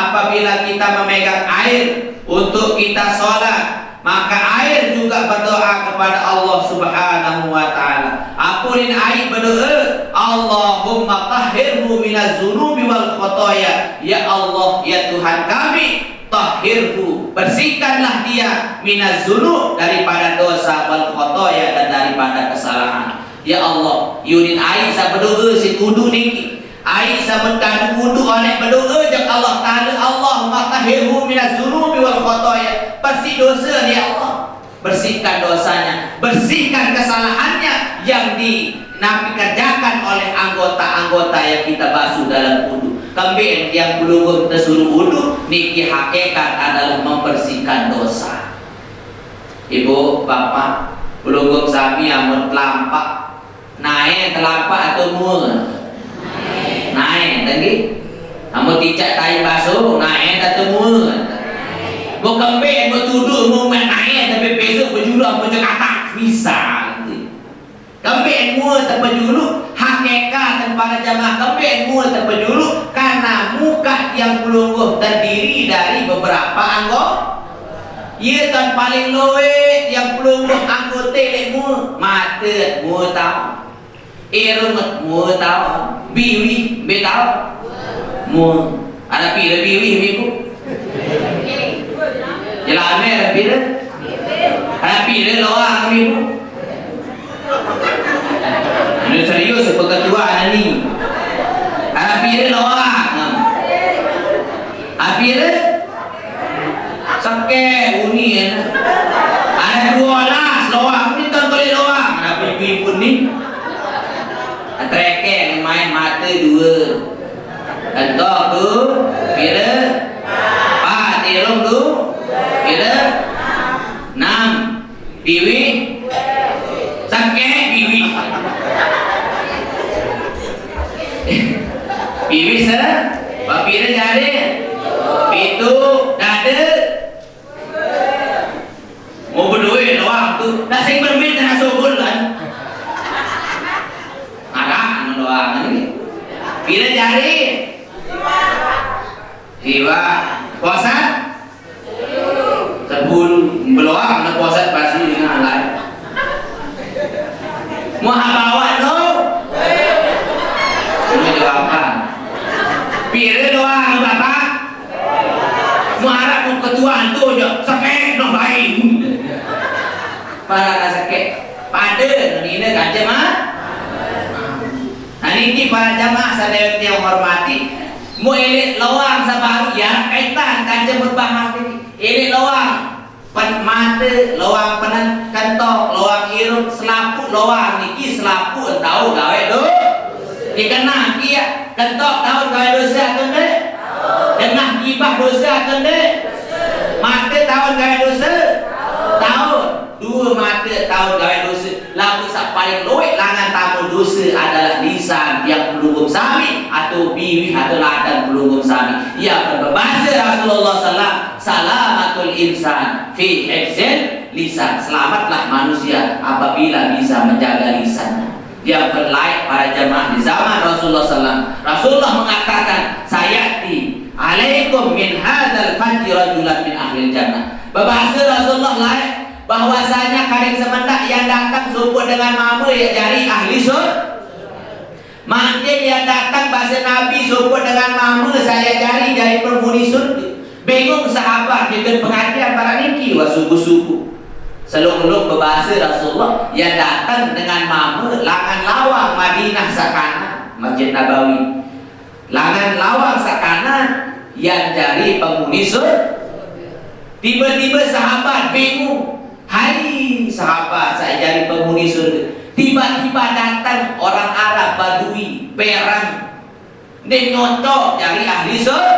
Apabila kita memegang air untuk kita salat maka air juga berdoa kepada Allah Subhanahu wa Ta'ala. Ampunin air berdoa Allahumma tahhirhu minaz zunubi wal khotoya. Ya Allah, ya Tuhan kami, tahhirhu, bersihkanlah dia minaz dzunub, daripada dosa, wal khotoya, dan daripada kesalahan. Ya Allah, yurin air sa berdoa si kudu niki. Air sa berkadu kudu oleh berdoa jak Allah Taala, Allahumma tahhirhu minaz dzunubi wal khotoya. Bersih dosa ya Allah. Bersihkan dosanya, bersihkan kesalahannya yang Nabi kerjakan oleh anggota-anggota yang kita basuh dalam wudu. Kambing yang belum tersuruh wudu niki hakikat adalah membersihkan dosa. Ibu, bapak, belum sami amun telampak, naik telampak atau mur? Naik tadi. Amun tidak tai basuh, naik atau mur? Mau kambing, mau tuduh, mau naik tapi besok berjulur berjakarta bisa. Kambing mua terpenjuru hakikat dan para jamaah kambing mua terpenjuru karena muka yang pelungguh terdiri dari beberapa anggota. Ia kan paling loe yang pelungguh anggota lekmu mata mua tahu, irungut mua tahu, biwi be tahu mua. Ada pila biwi ibu? Jalan merah pila? Ada pila loang ibu? Ini serius peketuaan ini. Apire loa. Apire sakit uni ya. Ada 12 loa. Ini kan boleh loa. Apa ibu pun ni? Treke main mata 2. Entok tu pira? Pa terong tu pira? 6. Biwi sakit biwi. Biwi se, papira jari, itu dada, mau berduit doang tu, dah sing bermain dengan sobul kan, ada doang ni, pira jari, jiwa, puasa, 10, beloang nak puasa pasti dengan lain, mau bawa tu, ini jawapan. Pira doang bapak. Muharap pun ketuaan tu je sakit nak baik. Para sakit pada ni kaca mah. Hari ini para jamaah sadaya yang hormati, mu elek lawang sabaru ya kaitan kaca berbahas ini. Elek lawang pen mata, lawang penan kantok, lawang irung, selaput lawang niki selaput tahu gawe tu. Dikena kia kentok tahu gawe dosa atau tidak? Dengar gibah dosa atau tidak? Mata tahu gawe dosa? Tahu. 2 mata tahu gawe dosa. Lalu sak paling loik langan tamu dosa adalah lisan yang pelunggup sami atau biwi atau ladang pelunggup sami. Ia berbahasa Rasulullah SAW, salamatul insan fi hifzil lisan. Selamatlah manusia apabila bisa menjaga lisannya. Yang berlaik para jamaah di zaman Rasulullah SAW. Rasulullah mengatakan, sayati alaikum min hadzal fajri rajulan min ahlil jannah. Berbahasa Rasulullah lain bahwasanya kadang semendak yang datang serupa dengan mamu yang dari ahli surga. Makin yang datang bahasa Nabi serupa dengan mamu saya dari penghuni surga. Bingung sahabat dengan pengajian para niki wa subuh-subuh. Selung-selung berbahasa Rasulullah yang datang dengan mama langan lawang Madinah sakana Masjid Nabawi, langan lawang sakana yang dari penghuni surga. Tiba-tiba sahabat bingung, hai sahabat saya jadi penghuni surga. Tiba-tiba datang orang Arab Badui perang, dia nyocok dari ahli surga.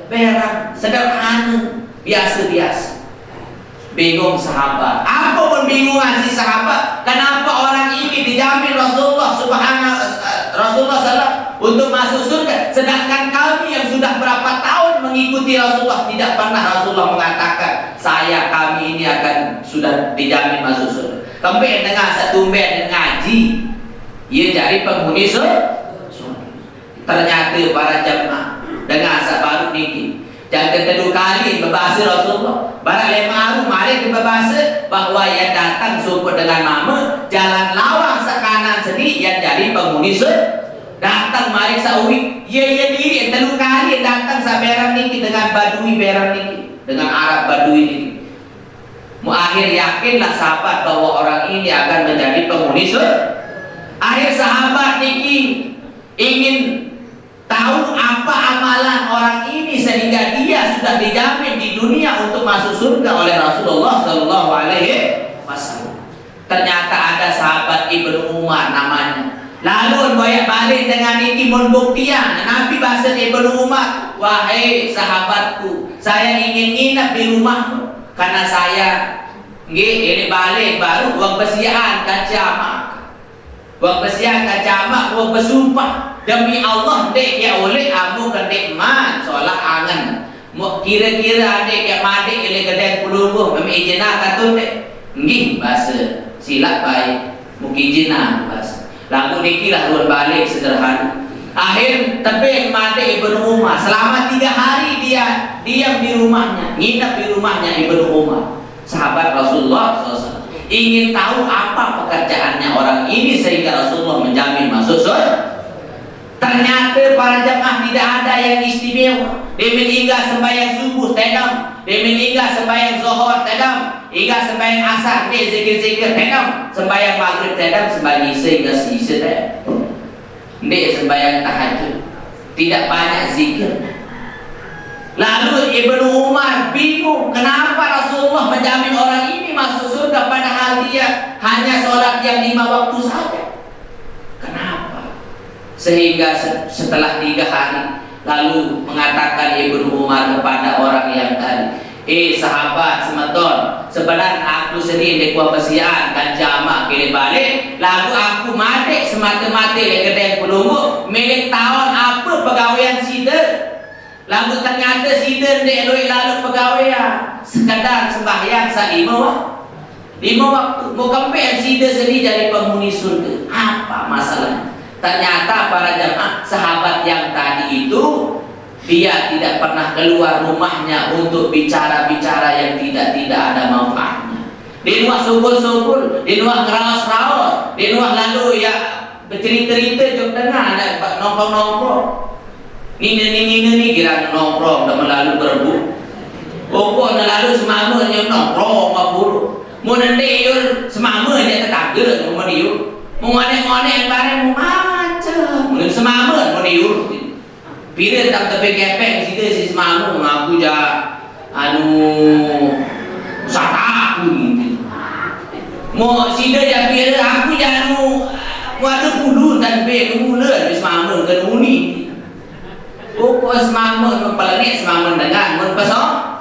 Perang sederhana, biasa-biasa. Bingung sahabat. Apa pembingungan si sahabat? Kenapa orang ini dijamin Rasulullah SAW untuk masuk surga, sedangkan kami yang sudah berapa tahun mengikuti Rasulullah tidak pernah Rasulullah mengatakan kami ini akan sudah dijamin masuk surga. Kami dengar satu ben ngaji, ia jadi penghuni surga. Ternyata para jemaah dengar sahabat niki. Yang kedua kali berbahasa Rasulullah barang lemaru mari berbahasa bahwa yang datang serupa dengan mama jalan lawang sekanan seni yang jadi penghuni surga. datang mari sauwi ye diri telu kali datang sa berang niki dengan badui berang niki, dengan Arab badui niki. Mu akhir yakinlah sahabat bahwa orang ini akan menjadi penghuni surga. Akhir sahabat niki ingin tahu apa amalan orang ini sehingga dia sudah dijamin di dunia untuk masuk surga oleh Rasulullah Shallallahu Alaihi Wasallam. Ternyata ada sahabat Ibnu Umar namanya. Lalu balik dengan ini membuktian. Nabi bahasa Ibnu Umar, wahai sahabatku, saya ingin nginap di rumahmu karena saya ini balik baru uang besiaan kacamak. Buat bersihan kacamak, buat bersumpah demi Allah dek ya oleh amu kedek man soalnya angan. Mau kira-kira dek ya madik oleh kedek pelungguh memi ijina katun dek. Nggih bahasa silap baik. Mungkin ijina bahasa. Lagu niki lah ruan balik sederhana. Akhir tebing madik Ibnu Umar selama 3 hari dia diam di rumahnya, nginap di rumahnya Ibnu Umar. Sahabat Rasulullah SAW ingin tahu apa pekerjaannya orang ini sehingga Rasulullah menjamin masuk surga. Ternyata para jemaah tidak ada yang istimewa. Dia meninggal sembahyang subuh tedam, dia meninggal sembahyang zuhur tedam, hingga sembahyang asar dia zikir-zikir tedam, sembahyang maghrib tedam, sembahyang isya hingga isya tedam. Dia sembahyang tahajud, tidak banyak zikir. Lalu Ibnu Umar bingung kenapa Rasulullah menjamin orang ini masuk surga padahal dia hanya sholat yang 5 waktu saja. Kenapa? Sehingga setelah 3 hari lalu mengatakan Ibnu Umar kepada orang yang tadi, sahabat semeton, sebenarnya aku sedih di kuah besian dan jamak kiri balik, lalu aku madik semata-mata di kedai pelunggu milik tahun apa pegawaian sider. Lalu ternyata sider dek duit lalu pegawaian sekadar sembahyang sa 5 waktu. Mau kempen sider sedih jadi penghuni surga. Apa masalahnya? Ternyata para jemaah sahabat yang tadi itu dia tidak pernah keluar rumahnya untuk bicara-bicara yang tidak ada manfaatnya. Di luar subul-subul, di luar ngerawas-rawas, di luar lalu ya bercerita-cerita jok dengar ada nongkrong-nongkrong. Ini kira nongkrong dan melalui berbu. Pokok lalu semamanya nongkrong maburu. Mau nanti yul semamanya tetangga mau diul. Mau ngonek-ngonek bareng mau macam. Mau semama mau diul. Bila tak tepi kepeng situ si semamu mengaku ja sataku gitu. Mau situ ja bila aku ja waduh puluh dan be mula di semamu ke uni. Pokok semamun mempelani semamun dengan menpesong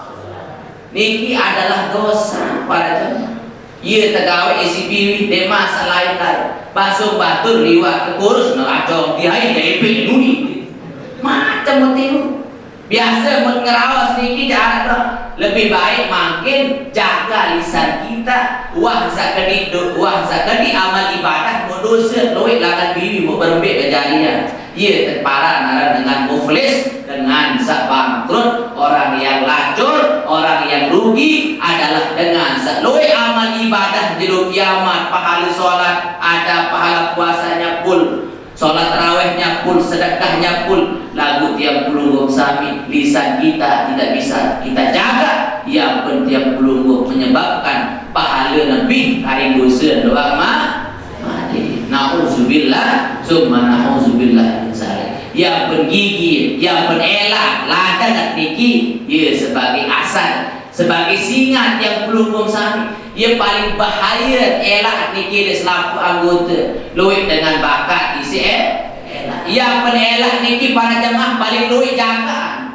niki adalah dosa para jemaah. Ia tegawai isi biwi dema selain-lain basuh batur liwat kekurus ngacong dihai dari nuni macam mutiru biasa mengerawas niki jarak lebih baik makin jaga lisan kita wah zakadi amal ibadah dosa loik lakan biwi mau berembik kejadian. Ia terparah nara dengan muflis, dengan bangkrut, orang yang lacur, orang yang rugi adalah dengan seluruh amal ibadah di kiamat, pahala sholat ada, pahala puasanya pun, sholat tarawihnya pun, sedekahnya pun, lagu tiap pulunggung sami, lisan kita tidak bisa kita jaga, yang pun tiap pulunggung menyebabkan pahala lebih hari dosa doa na'udzubillah summa na'udzubillah min zalik. Yang penggigit, yang penelak ladangan niki ia sebagai asal, sebagai singat yang pelunggung sami. Ia paling bahaya elak niki selaku anggota luit dengan bakat isi elak. Yang penelak niki para jemaah paling luit jaga,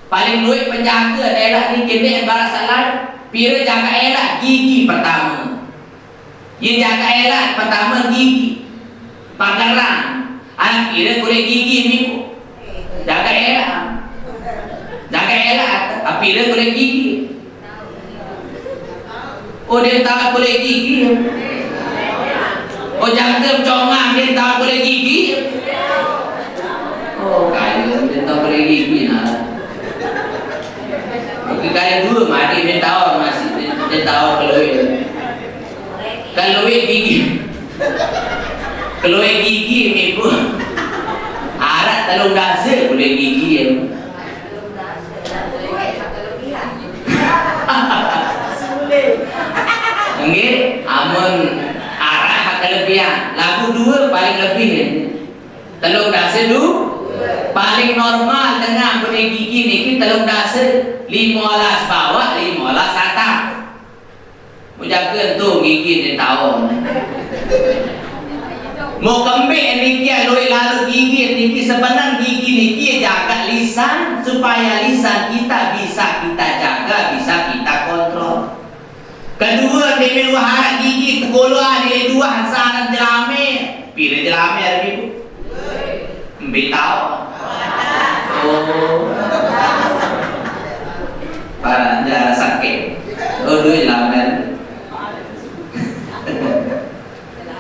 paling luit penjaga elak niki ni barat salah. Pira jaga elak gigi pertama. Ia jaga elak pertama gigi pangkaran anak kira kulit gigi ni jaga elak tapi dia kulit gigi oh dia tahu kulit gigi oh jangan congang dia tahu kulit gigi oh kaya dia tahu kulit gigi nah oke kaya dulu mati dia tahu masih dia tahu kalau gigi keluar gigi ni pun telung dasa boleh gigi ya. Nggih, amun arah hak kelebihan. Lagu 2 paling lebih ya. Telung dasa paling normal dengan boleh gigi niki telung dasa 15 bawah 15 atas. Mujakeun tu gigi di tahun. Mau kembik niki loi lalu gigi niki sebenarnya gigi niki jaga lisan supaya lisan kita bisa kita jaga, bisa kita kontrol. Kedua demi luar gigi tegoloan di dua sana jelame. Pilih jelame ada ibu. Mbitau. Oh. Para jara sakit. Oh dua jelame.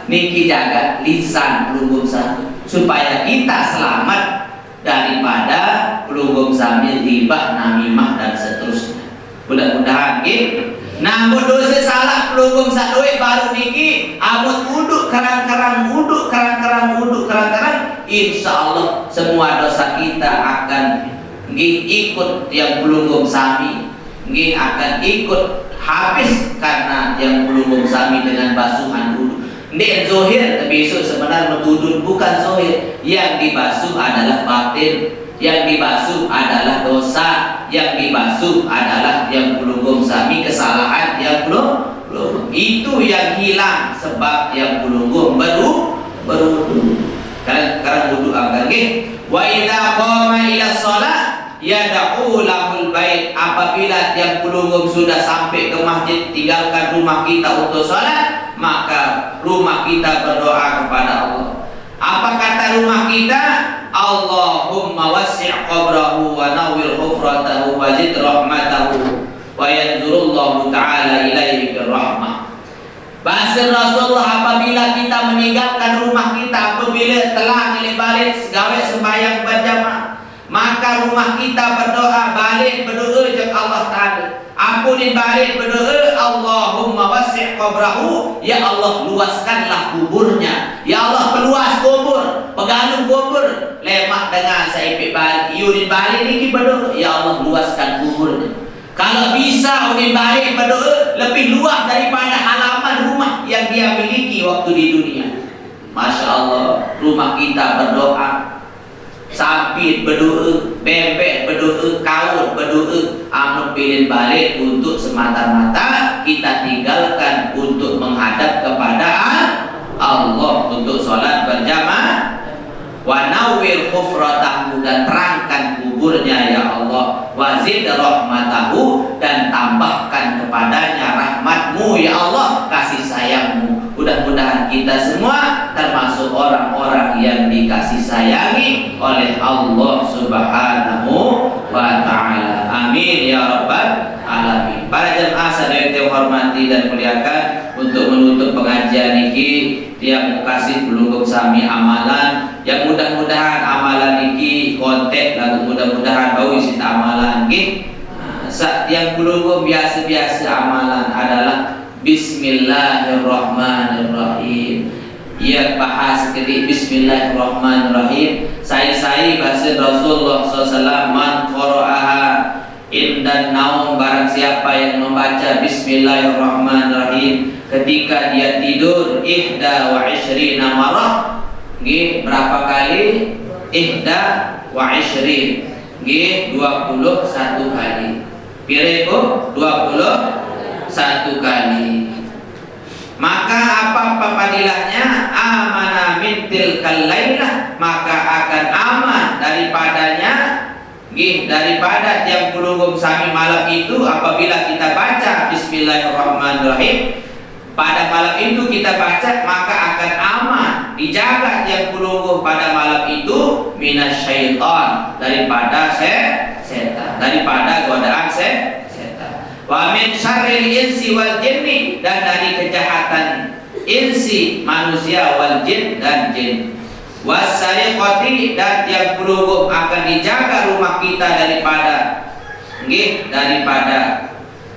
Niki jaga lisan pelunggung sami supaya kita selamat daripada pelunggung sami, ghibah, namimah dan seterusnya. Mudah-mudahan gitu. Namun dosa salah pelunggung sadoi baru niki amut uduk karang-karang insya Allah semua dosa kita akan ikut yang pelunggung sami, akan ikut habis karena yang pelunggung sami dengan basuhan uduk. Nek zohir besok sebenarnya metudun bukan zohir, yang dibasuh adalah batin, yang dibasuh adalah dosa, yang dibasuh adalah yang pelunggung sami kesalahan yang belum itu yang hilang sebab yang pelunggung baru karena wudu agar wa idza qama ila shalah yad'u lahul bait. Apabila yang pelunggung sudah sampai ke masjid tinggalkan rumah kita untuk salat, maka rumah kita berdoa kepada Allah. Apa kata rumah kita? Allahumma wasi' qabrahu wa nawwir hufratahu wa zid rahmatahu wa yanzurullahu ta'ala ilaihi birrahmah. Bahasa Rasulullah, apabila kita meninggalkan rumah kita, apabila telah balik segala sembahyang berjamaah, maka rumah kita berdoa, balik berdoa kepada Allah Ta'ala. Ampunin balik berdoa, Allahumma wasi' qabrahu, ya Allah luaskanlah kuburnya, ya Allah peluas kubur, peganung kubur, lemak dengan saipik balik, yurin balik ini berdoa, ya Allah luaskan kuburnya. Kalau bisa unin balik berdoa lebih luas daripada halaman rumah yang dia miliki waktu di dunia. Masya Allah, rumah kita berdoa, sampit berdoa, bebek berdoa, kaul berdoa, amun pilih balik untuk semata-mata kita tinggalkan untuk menghadap kepada Allah, untuk sholat berjamaah. Wa nawwir hufratahu, dan terangkan kuburnya ya Allah. Wa zid rahmatahu, dan tambahkan kepadanya rahmatmu ya Allah, kasih sayangmu. Mudah-mudahan kita semua termasuk orang-orang yang dikasih sayangi oleh Allah Subhanahu wa ta'ala. Amin ya rabbal alamin. Para jemaah sadaya yang hormati dan muliakan, untuk menutup pengajian ini dia kasih pelunggung sami amalan yang mudah-mudahan amalan ini kontek lalu mudah-mudahan bau isi amalan ini. Yang pelunggung biasa-biasa amalan adalah Bismillahirrahmanirrahim. Ia bahas ketik Bismillahirrahmanirrahim. Saya bahasa Rasulullah SAW, man qara'aha indan naum, barang siapa yang membaca Bismillahirrahmanirrahim ketika dia tidur, ihda wa ishrina marah, berapa kali? Ihda wa ishrin, 21 kali. Pireko 21 kali. Maka apa fadilahnya? Amana min tilkal lailah, maka akan aman daripadanya, daripada yang pelunggung sami malam itu. Apabila kita baca Bismillahirrahmanirrahim pada malam itu, kita baca, maka akan aman, dijaga yang pelunggung pada malam itu minasyaitan, daripada setan, daripada godaan setan. Wa min syarril insi wal jinni, dan dari kejahatan insi manusia wal jin dan jin. Wasariqati, dan yang pelunggung akan dijaga rumah kita daripada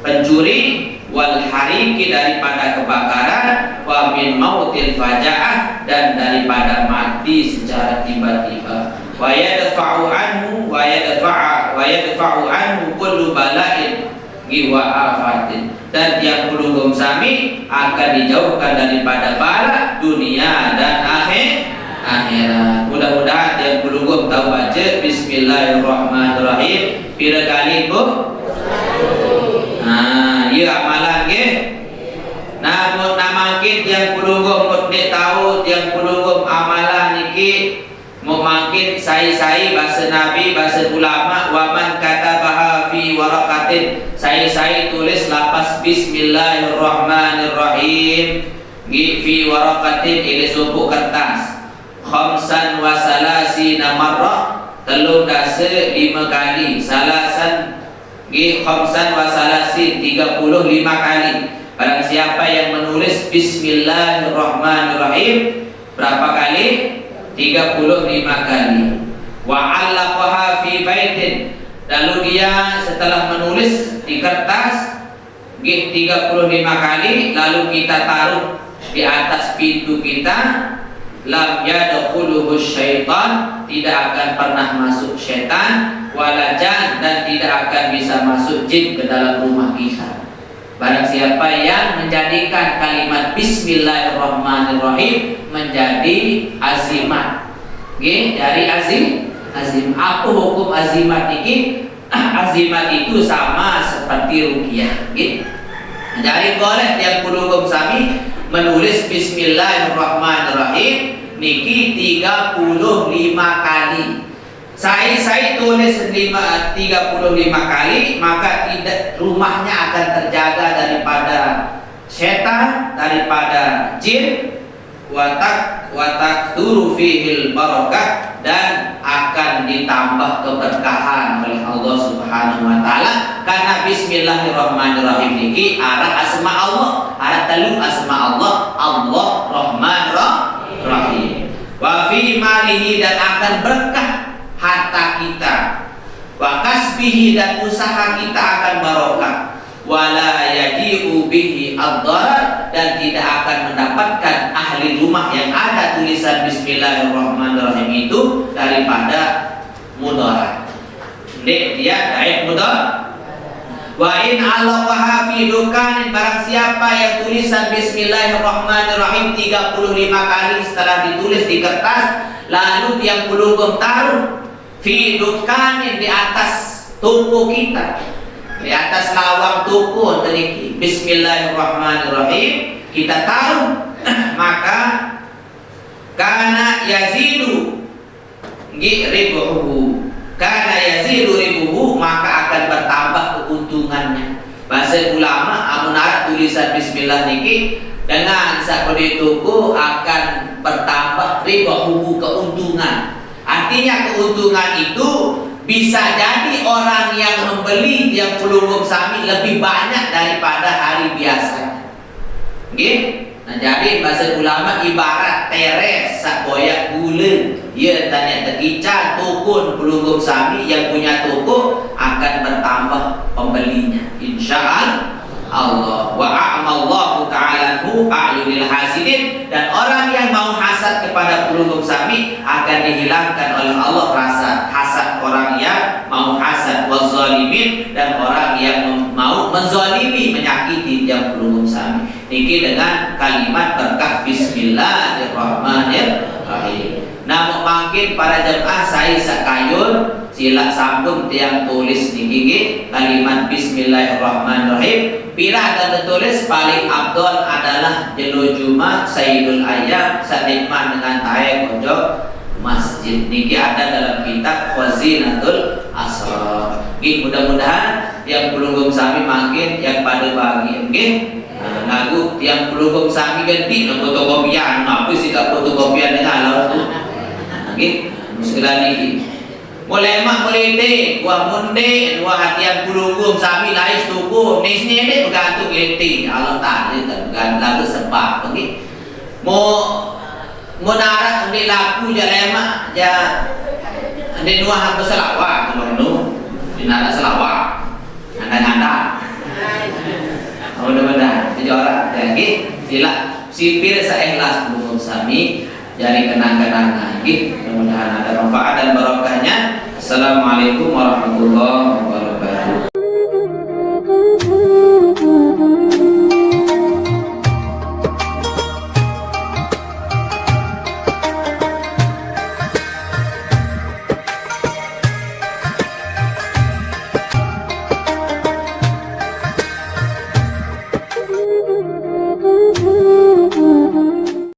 pencuri, wal hariki, daripada kebakaran, wa min mautil fajaah, dan daripada mati secara tiba-tiba. wa yadfa'u anhu kullu bala'in wa afatin, dan yang kulugum sami akan dijauhkan daripada bala dunia dan akhirat. Mudah-mudahan yang kulugum tahu baca bismillahirrahmanirrahim pira kali bu? Ya amalan ke? Namun namakin yang kulugum mudek tahu yang kulugum amalan niki mau makin sai bahasa Nabi bahasa ulama waman kata baha fi warakatin sai tulis lapas bismillahirrahmanirrahim fi warakatin ini sumpuk kertas khamsan wa salasina marrah telung dasa 5 kali salasan khamsan wa salasin 35 kali. Barang siapa yang menulis bismillahirrahmanirrahim berapa kali? 35 kali. Wa 'allaqaha fi baitin, lalu dia setelah menulis di kertas 35 kali lalu kita taruh di atas pintu kita, lam yadkhuluhu syaitan, tidak akan pernah masuk syaitan, wala jan, dan tidak akan bisa masuk jin ke dalam rumah kita. Barang siapa yang menjadikan kalimat bismillahirrahmanirrahim menjadi azimat. Dari azim. Apa hukum azimat ini? Azimat itu sama seperti ruqyah. Jadi boleh tiap kulugum sami menulis bismillahirrahmanirrahim niki 35 kali. Saya tulis 35 kali, maka tidak, rumahnya akan terjaga daripada setan, daripada jin, watak turu fihil barakah, dan akan ditambah keberkahan oleh Allah Subhanahu wa taala. Karena bismillahirrahmanirrahim niki arah asma Allah, arah telu asma Allah, Allah Rahman Rahim. Wa fi malihi, dan akan berkah harta kita, wa kasbihi, dan usaha kita akan barokah, wala yaji'u bihi ad-darar, dan tidak akan mendapatkan ahli rumah yang ada tulisan bismillahirrahmanirrahim itu daripada mudarat. Dia daik mudarat. Wa in alaqaha fi dukanin, barang siapa yang tulisan bismillahirrahmanirrahim 35 kali setelah ditulis di kertas, lalu yang kulugum taruh fi dukanin, di atas toko kita, di atas lawang toko tadi bismillahirrahmanirrahim kita taruh, maka kana yazidu ribuhu, kana yazidu ribuhu, maka akan bertambah keuntungannya. Bahasa ulama amunat tulisan bismillah niki dengan sakodi toko akan bertambah ribuhu, keuntungan. Artinya keuntungan itu bisa jadi orang yang membeli yang kulugum sami lebih banyak daripada hari biasa. Nah, jadi bahasa ulama ibarat teres sak boyak gula. Dia tanya tegican toko kulugum sami, yang punya toko akan bertambah pembelinya insyaallah. Wa a'mallahu ta'ala a'yunil hasidin, dan orang yang mau hasad kepada kulugum sami akan dihilangkan oleh Allah rasa hasad orang yang mau hasad, wazzalimin, dan orang yang mau menzalimi, menyakiti yang kulugum sami. Niki dengan kalimat berkah bismillahirrahmanirrahim. Namun makin para jemaah saya sakayun sila sampun tiang tulis niki kalimat bismillahirrahmanirrahim. Pira dan tertulis paling abdul adalah jelo Jumat Sayyidul Ayyam sanikman dengan tahe pojok masjid. Niki ada dalam kitab Khazinatul Asrar. Mudah-mudahan yang kulugum sami makin yang pada bagi lagu yang kulugum sami ganti na fotokopian, apa sih kak fotokopian dengan lalu tu segala niki mulai mak mulai deh gua munde gua hatian kulugum sami lais tuku nisnya deh bergantung ganti alam tadi kan lagu sebab pergi mau narak di laku ja lemak ja di nuah hampa selawat tu di narak selawat anda mudah-mudahan jadi orang lagi sila sipir seikhlas kulugum sami jadi kenang-kenangan. Mudah-mudahan ada manfaat dan barokahnya. Assalamualaikum warahmatullahi wabarakatuh.